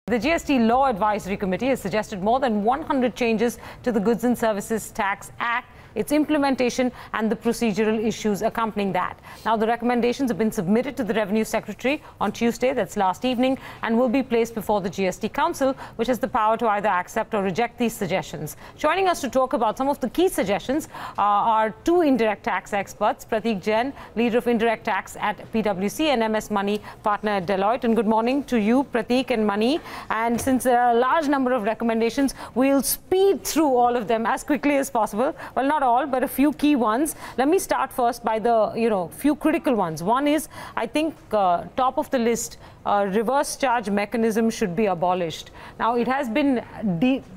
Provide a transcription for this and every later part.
The GST Law Advisory Committee has suggested more than 100 changes to the Goods and Services Tax Act, its implementation and the procedural issues accompanying that. Now, the recommendations have been submitted to the Revenue Secretary on Tuesday, that's last evening, and will be placed before the GST Council, which has the power to either accept or reject these suggestions. Joining us to talk about some of the key suggestions are two indirect tax experts, Pratik Jain, leader of Indirect Tax at PwC and MS Mani, partner at Deloitte. And good morning to you, Pratik and Mani. And since there are a large number of recommendations, we'll speed through all of them as quickly as possible. Well, not all, but a few key ones. Let me start first by the, few critical ones. One is, I think, top of the list, reverse charge mechanism should be abolished. Now, it has been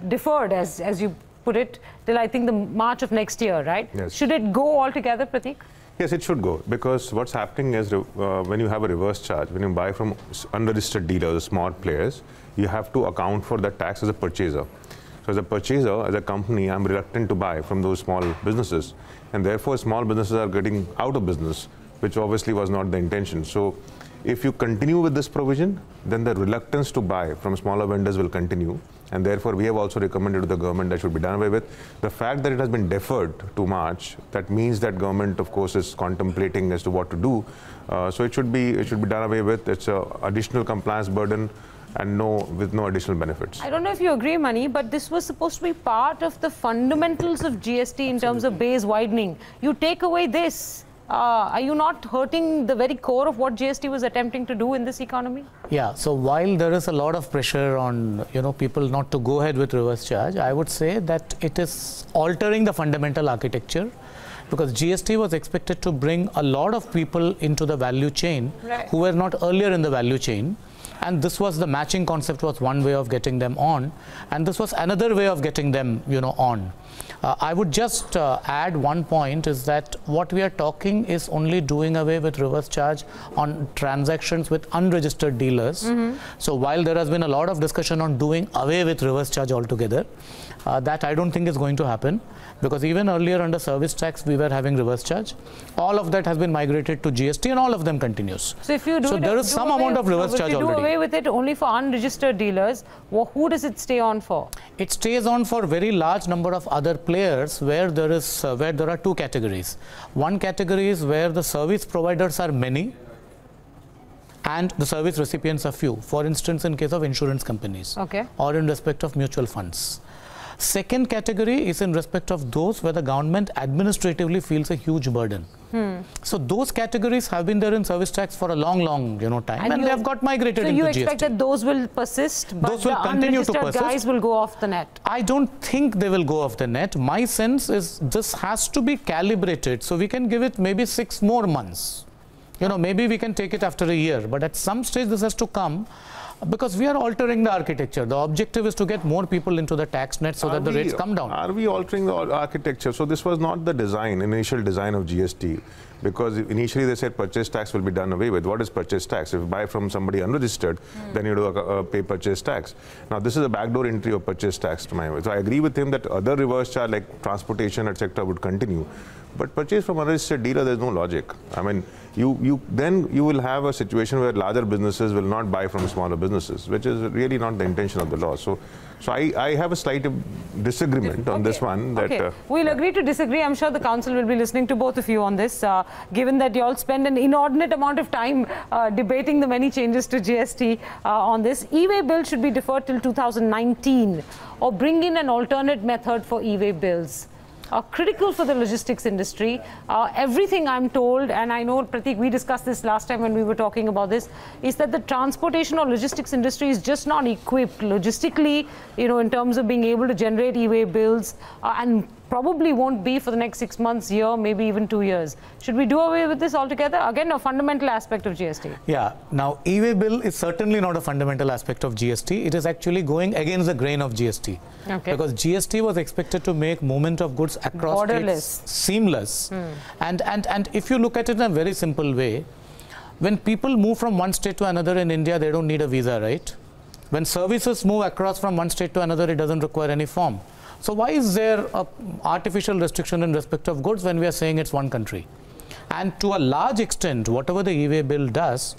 deferred, as you put it, till I think the March of next year, right? Yes. Should it go altogether, Pratik? Yes, it should go, because what's happening is when you have a reverse charge, when you buy from unregistered dealers, small players, you have to account for that tax as a purchaser. So as a purchaser, as a company, I'm reluctant to buy from those small businesses. And therefore, small businesses are getting out of business, which obviously was not the intention. So if you continue with this provision, then the reluctance to buy from smaller vendors will continue. And therefore, we have also recommended to the government that should be done away with. The fact that it has been deferred to March, that means that government, of course, is contemplating as to what to do. So it should be done away with. It's an additional compliance burden and with no additional benefits. I don't know if you agree, Mani, but this was supposed to be part of the fundamentals of GST in terms of base widening. You take away this. Are you not hurting the very core of what GST was attempting to do in this economy? Yeah, so while there is a lot of pressure on people not to go ahead with reverse charge, I would say that it is altering the fundamental architecture, because GST was expected to bring a lot of people into the value chain who were not earlier in the value chain. And this was the matching concept was one way of getting them on, and this was another way of getting them on. I would just add one point is that what we are talking is only doing away with reverse charge on transactions with unregistered dealers. So while there has been a lot of discussion on doing away with reverse charge altogether, that I don't think is going to happen, because even earlier under service tax we were having reverse charge. All of that has been migrated to GST and all of them continues. So if you do there is some amount of reverse charge already. If you do away with it only for unregistered dealers, who does it stay on for? It stays on for very large number of other players where there are two categories. One category is where the service providers are many and the service recipients are few. For instance, in case of insurance companies or in respect of mutual funds. Second category is in respect of those where the government administratively feels a huge burden. So those categories have been there in service tax for a long time, and they have got migrated into GST. So you expect that those will persist, but those will continue to persist. Guys will go off the net? I don't think they will go off the net. My sense is this has to be calibrated, so we can give it maybe 6 more months. Maybe we can take it after a year, but at some stage this has to come, because we are altering the architecture. The objective is to get more people into the tax net so that the rates come down. Are we altering the architecture? So this was not the initial design of GST, because initially they said purchase tax will be done away with. What is purchase tax? If you buy from somebody unregistered, then you do pay purchase tax. Now this is a backdoor entry of purchase tax to my way. So I agree with him that other reverse charge like transportation, etc. would continue. But purchase from unregistered dealer, there's no logic. I mean, you will have a situation where larger businesses will not buy from smaller businesses, which is really not the intention of the law. So I have a slight disagreement on this one. We'll agree to disagree. I'm sure the council will be listening to both of you on this, given that you all spend an inordinate amount of time debating the many changes to GST on this. E-way bill should be deferred till 2019, or bring in an alternate method for e-way bills. Critical for the logistics industry. Everything I'm told, and I know, Pratik, we discussed this last time when we were talking about this, is that the transportation or logistics industry is just not equipped logistically, in terms of being able to generate e-way bills, and probably won't be for the next 6 months, year, maybe even 2 years. Should we do away with this altogether? Again, a fundamental aspect of GST. Yeah. Now, e-way bill is certainly not a fundamental aspect of GST. It is actually going against the grain of GST. Because GST was expected to make movement of goods across states seamless. And if you look at it in a very simple way, when people move from one state to another in India, they don't need a visa, right? When services move across from one state to another, it doesn't require any form. So why is there an artificial restriction in respect of goods when we are saying it's one country? And to a large extent, whatever the e-way bill does,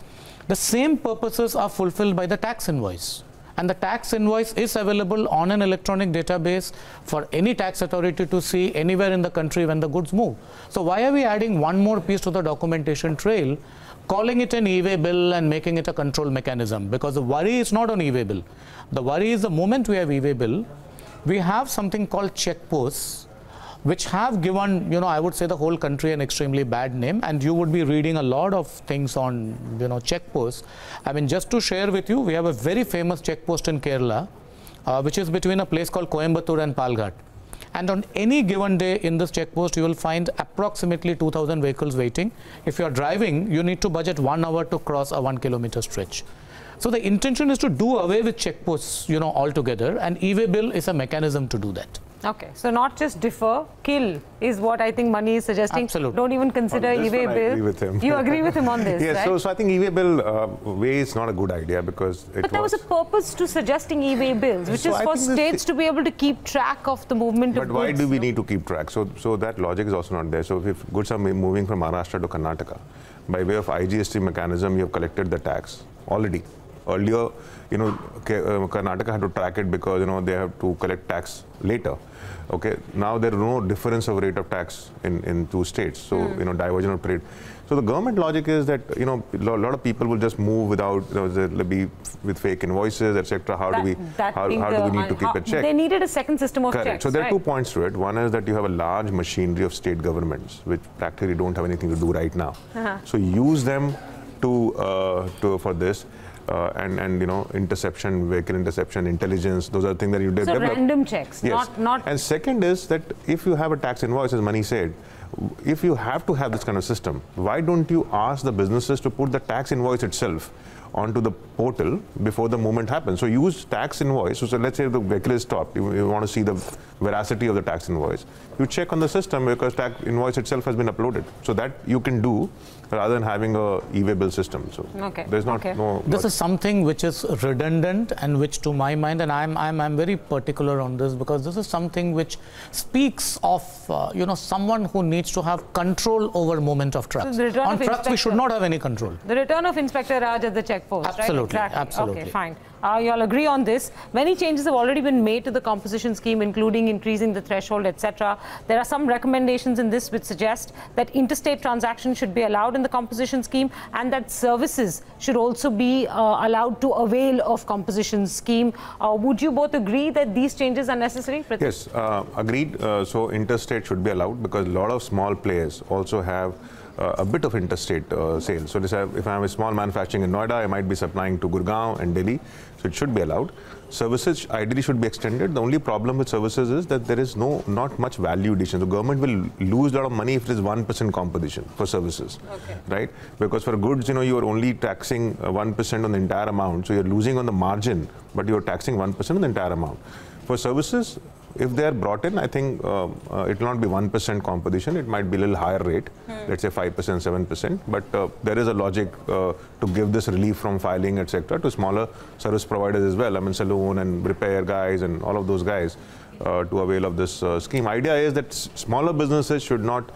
the same purposes are fulfilled by the tax invoice. and the tax invoice is available on an electronic database for any tax authority to see anywhere in the country when the goods move. So why are we adding one more piece to the documentation trail, calling it an e-way bill and making it a control mechanism? Because the worry is not on e-way bill. The worry is the moment we have e-way bill, we have something called check posts, which have given, I would say, the whole country an extremely bad name, and you would be reading a lot of things on, check posts. I mean, just to share with you, we have a very famous check post in Kerala, which is between a place called Coimbatore and Palghat. And on any given day in this check post, you will find approximately 2,000 vehicles waiting. If you are driving, you need to budget 1 hour to cross a 1 kilometer stretch. So the intention is to do away with check posts, altogether, and e-way bill is a mechanism to do that. Okay, so not just defer, kill is what I think Mani is suggesting. Absolutely. Don't even consider e-way bill. I agree with him. You agree with him on this, yes, right? so I think e-way bill way is not a good idea because But there was a purpose to suggesting e-way bills, which is for states to be able to keep track of the movement of goods. But why do we need to keep track? So that logic is also not there. So if goods are moving from Maharashtra to Karnataka, by way of IGST mechanism, you have collected the tax already. Earlier, Karnataka had to track it because, they have to collect tax later. Okay, now there is no difference of rate of tax in two states. So, diversion of trade. So the government logic is that, a lot of people will just move without, they'll be with fake invoices, etc. How do we need to keep a check? They needed a second system of Correct. checks. So there are 2 points to it. One is that you have a large machinery of state governments, which practically don't have anything to do right now. So use them for this. And interception, vehicle interception, intelligence, those are things that you develop. So random checks, yes. not. And second is that if you have a tax invoice, as Mani said, if you have to have this kind of system, why don't you ask the businesses to put the tax invoice itself onto the portal before the movement happens? So use tax invoice. So let's say the vehicle is stopped. You want to see the veracity of the tax invoice. You check on the system because tax invoice itself has been uploaded. So that you can do rather than having a e-way bill system. So there's not no. This is something which is redundant and which, to my mind, and I'm very particular on this because this is something which speaks of someone who needs to have control over movement of trucks. So on trucks, we should not have any control. The return of Inspector Raj at the check post. Absolutely, right? Exactly. absolutely. Okay, fine. You all agree on this. Many changes have already been made to the composition scheme, including increasing the threshold, etc. There are some recommendations in this which suggest that interstate transactions should be allowed in the composition scheme and that services should also be allowed to avail of composition scheme. Would you both agree that these changes are necessary? Pratik? Yes, agreed. So interstate should be allowed because a lot of small players also have a bit of interstate sales. So if I have a small manufacturing in Noida, I might be supplying to Gurgaon and Delhi. So it should be allowed. Services ideally should be extended. The only problem with services is that there is not much value addition. The government will lose a lot of money if it is 1% composition for services, right? Because for goods, you are only taxing 1% on the entire amount. So you're losing on the margin, but you're taxing 1% on the entire amount. For services, if they are brought in, I think it will not be 1% composition. It might be a little higher rate, let's say 5%, 7%. But there is a logic to give this relief from filing, etc., to smaller service providers as well. I mean, saloon and repair guys and all of those guys to avail of this scheme. Idea is that smaller businesses should not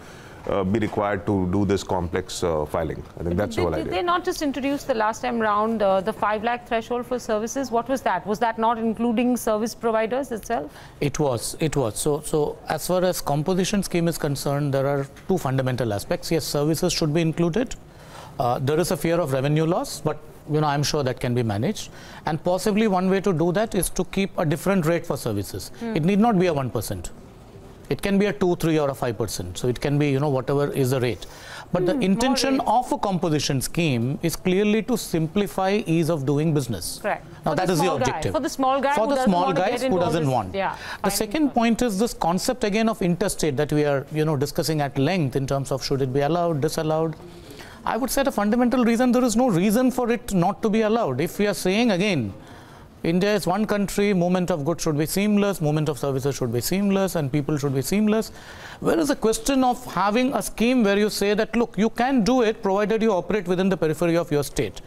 be required to do this complex filing. I think that's the whole idea. Did they not just introduce the last time round the 5 lakh threshold for services? What was that? Was that not including service providers itself? It was. So as far as composition scheme is concerned, there are 2 fundamental aspects. Yes, services should be included. There is a fear of revenue loss, but I'm sure that can be managed. And possibly one way to do that is to keep a different rate for services. It need not be a 1%. It can be a 2, 3 or a 5%. So it can be, whatever is the rate. But the intention of a composition scheme is clearly to simplify ease of doing business. Correct. Now that is the objective. For the small guy for who the small guys who doesn't want. Yeah, the second point is this concept again of interstate that we are, discussing at length in terms of should it be allowed, disallowed. I would say the fundamental reason, there is no reason for it not to be allowed. If we are saying again, India is one country, movement of goods should be seamless, movement of services should be seamless, and people should be seamless. Where is the question of having a scheme where you say that, look, you can do it provided you operate within the periphery of your state.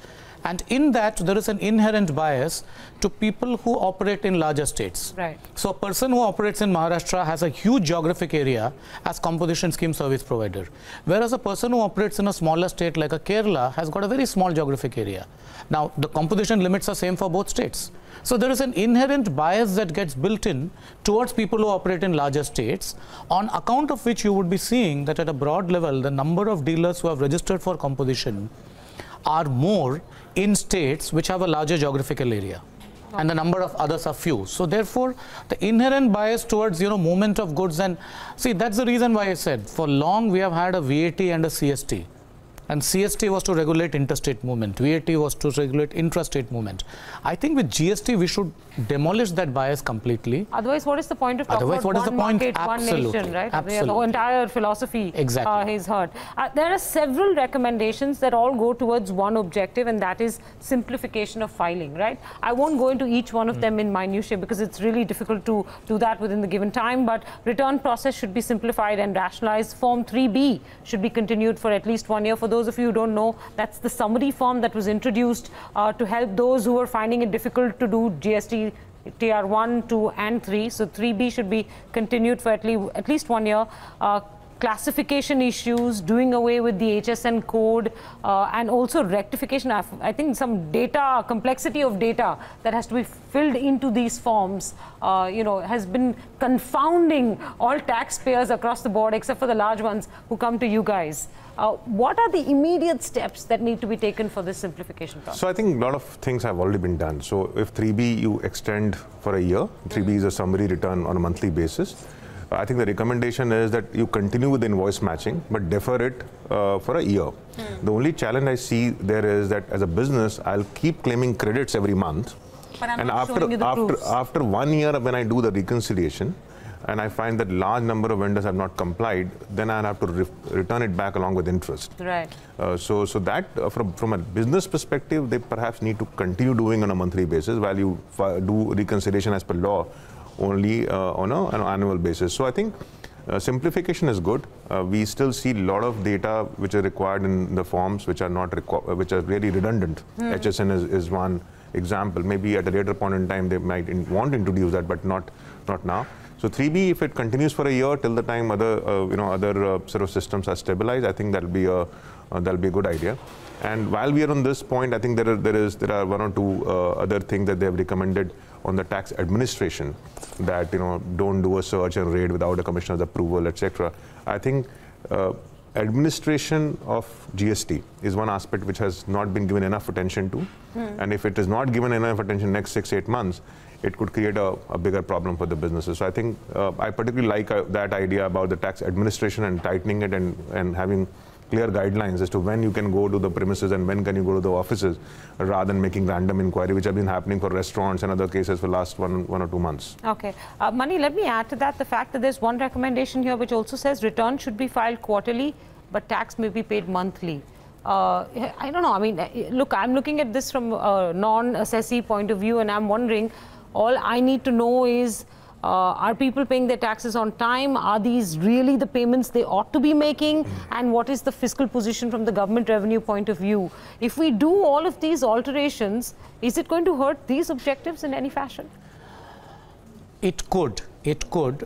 And in that, there is an inherent bias to people who operate in larger states. Right. So a person who operates in Maharashtra has a huge geographic area as composition scheme service provider, whereas a person who operates in a smaller state like a Kerala has got a very small geographic area. Now, the composition limits are same for both states. So there is an inherent bias that gets built in towards people who operate in larger states, on account of which you would be seeing that at a broad level, the number of dealers who have registered for composition are more in states which have a larger geographical area, and the number of others are few. So therefore, the inherent bias towards movement of goods, and see, that's the reason why I said for long we have had a VAT and a CST. And CST was to regulate interstate movement, VAT was to regulate intrastate movement. I think with GST we should demolish that bias completely. Otherwise, what is the point of talking about one market, one nation, right? Absolutely. The entire philosophy is hurt. There are several recommendations that all go towards one objective, and that is simplification of filing, right? I won't go into each one of them in minutiae because it's really difficult to do that within the given time, but return process should be simplified and rationalized. Form 3B should be continued for at least 1 year. For those of you who don't know, that's the summary form that was introduced to help those who are finding it difficult to do GST Tier 1, 2 and 3. So 3B should be continued for at least 1 year. Classification issues, doing away with the HSN code, and also rectification. I think some data, complexity of data that has to be filled into these forms, has been confounding all taxpayers across the board, except for the large ones who come to you guys. What are the immediate steps that need to be taken for this simplification process? So I think a lot of things have already been done. So if 3B you extend for a year, 3B is a summary return on a monthly basis. I think the recommendation is that you continue with the invoice matching, but defer it for a year. The only challenge I see there is that as a business, I'll keep claiming credits every month. But I'm and not showing you the proofs. after 1 year, when I do the reconciliation, and I find that large number of vendors have not complied, then I'll have to return it back along with interest. Right. So that from a business perspective, they perhaps need to continue doing on a monthly basis while you do reconciliation as per law only on an annual basis. So I think simplification is good. We still see a lot of data which are required in the forms which are not which are really redundant. HSN is one example. Maybe at a later point in time they might want to introduce that, but not now. So 3B, if it continues for a year till the time other sort of systems are stabilized, I think that'll be a good idea. And while we are on this point, I think there are one or two other things that they have recommended on the tax administration, that don't do a search and raid without a commissioner's approval, etc. I think administration of GST is one aspect which has not been given enough attention to, and if it is not given enough attention next 6-8 months, it could create a bigger problem for the businesses. So I think I particularly like that idea about the tax administration and tightening it and having clear guidelines as to when you can go to the premises and when can you go to the offices, rather than making random inquiry, which have been happening for restaurants and other cases for the last one or 2 months. Okay. Mani, let me add to that the fact that there's one recommendation here which also says return should be filed quarterly, but tax may be paid monthly. I don't know. I mean, look, I'm looking at this from a non-assessee point of view, and I'm wondering, all I need to know is, are people paying their taxes on time? Are these really the payments they ought to be making? And what is the fiscal position from the government revenue point of view? If we do all of these alterations, is it going to hurt these objectives in any fashion? It could,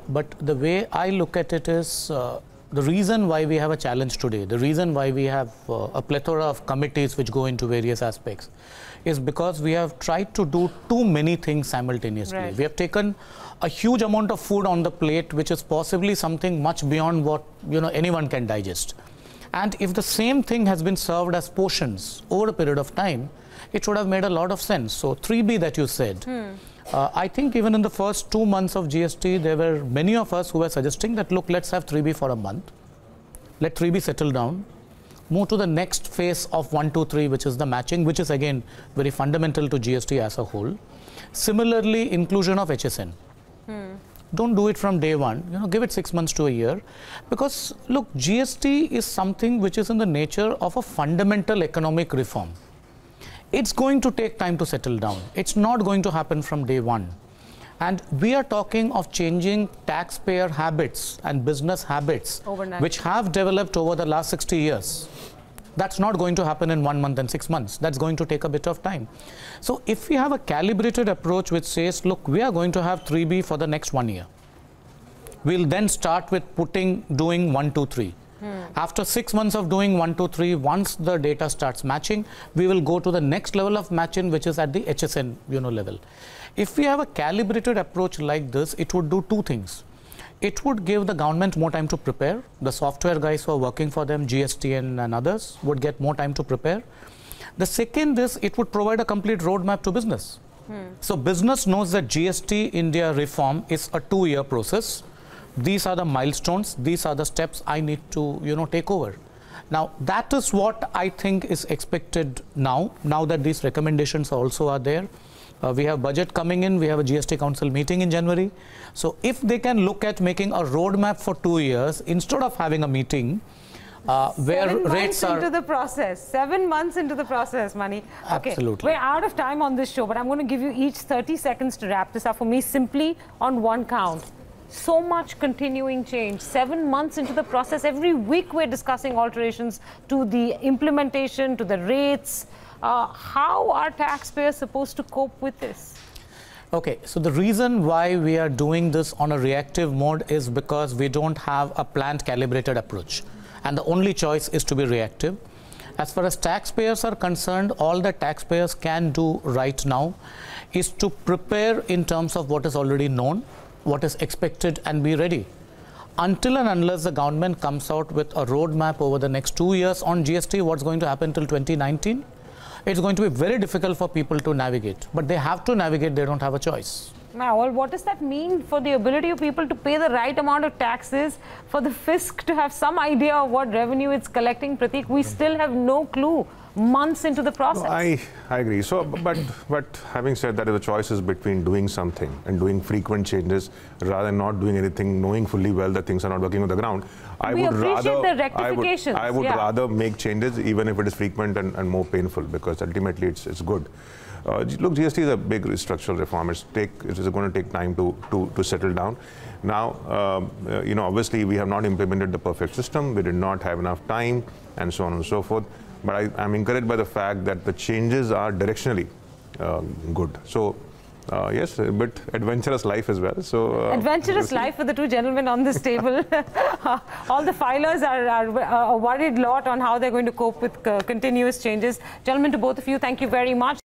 but the way I look at it is, the reason why we have a challenge today, the reason why we have a plethora of committees which go into various aspects, is because we have tried to do too many things simultaneously. Right. We have taken a huge amount of food on the plate, which is possibly something much beyond what anyone can digest. And if the same thing has been served as portions over a period of time, it would have made a lot of sense. So 3B that you said, I think even in the first 2 months of GST, there were many of us who were suggesting that, look, let's have 3B for a month. Let 3B settle down. Move to the next phase of 1, 2, 3, which is the matching, which is again very fundamental to GST as a whole. Similarly, inclusion of HSN. Don't do it from day one, give it 6 months to a year, because look, GST is something which is in the nature of a fundamental economic reform. It's going to take time to settle down. It's not going to happen from day one. And we are talking of changing taxpayer habits and business habits, overnight, which have developed over the last 60 years. That's not going to happen in 1 month and 6 months. That's going to take a bit of time. So if we have a calibrated approach which says, look, we are going to have 3B for the next 1 year. We'll then start with doing 1, 2, 3. After 6 months of doing 1, 2, 3, once the data starts matching, we will go to the next level of matching, which is at the HSN level. If we have a calibrated approach like this, it would do two things. It would give the government more time to prepare. The software guys who are working for them, GST and others, would get more time to prepare. The second is it would provide a complete roadmap to business. So business knows that GST India reform is a 2-year process. These are the milestones. These are the steps I need to take over. Now that is what I think is expected now that these recommendations also are there. We have budget coming in. We have a GST Council meeting in January. So if they can look at making a roadmap for 2 years instead of having a meeting where rates are... 7 months into the process. 7 months into the process, Mani. Okay. Absolutely. We're out of time on this show, but I'm going to give you each 30 seconds to wrap this up for me simply on one count. So much continuing change. 7 months into the process. Every week we're discussing alterations to the implementation, to the rates. How are taxpayers supposed to cope with this? Okay, so the reason why we are doing this on a reactive mode is because we don't have a planned calibrated approach. And the only choice is to be reactive. As far as taxpayers are concerned, all that taxpayers can do right now is to prepare in terms of what is already known, what is expected, and be ready. Until and unless the government comes out with a roadmap over the next 2 years on GST, what's going to happen till 2019? It's going to be very difficult for people to navigate. But they have to navigate, they don't have a choice. Now, well, what does that mean for the ability of people to pay the right amount of taxes, for the fisc to have some idea of what revenue it's collecting? Pratik, we still have no clue months into the process. No, I agree. So, but having said that, if the choice is between doing something and doing frequent changes rather than not doing anything, knowing fully well that things are not working on the ground, I would rather make changes, even if it is frequent and more painful, because ultimately it's good. Look, GST is a big structural reform. It is going to take time to settle down. Now, obviously we have not implemented the perfect system. We did not have enough time, and so on and so forth. But I'm encouraged by the fact that the changes are directionally good. So, yes, a bit adventurous life as well. So adventurous life for the two gentlemen on this table. All the filers are worried lot on how they're going to cope with continuous changes. Gentlemen, to both of you, thank you very much.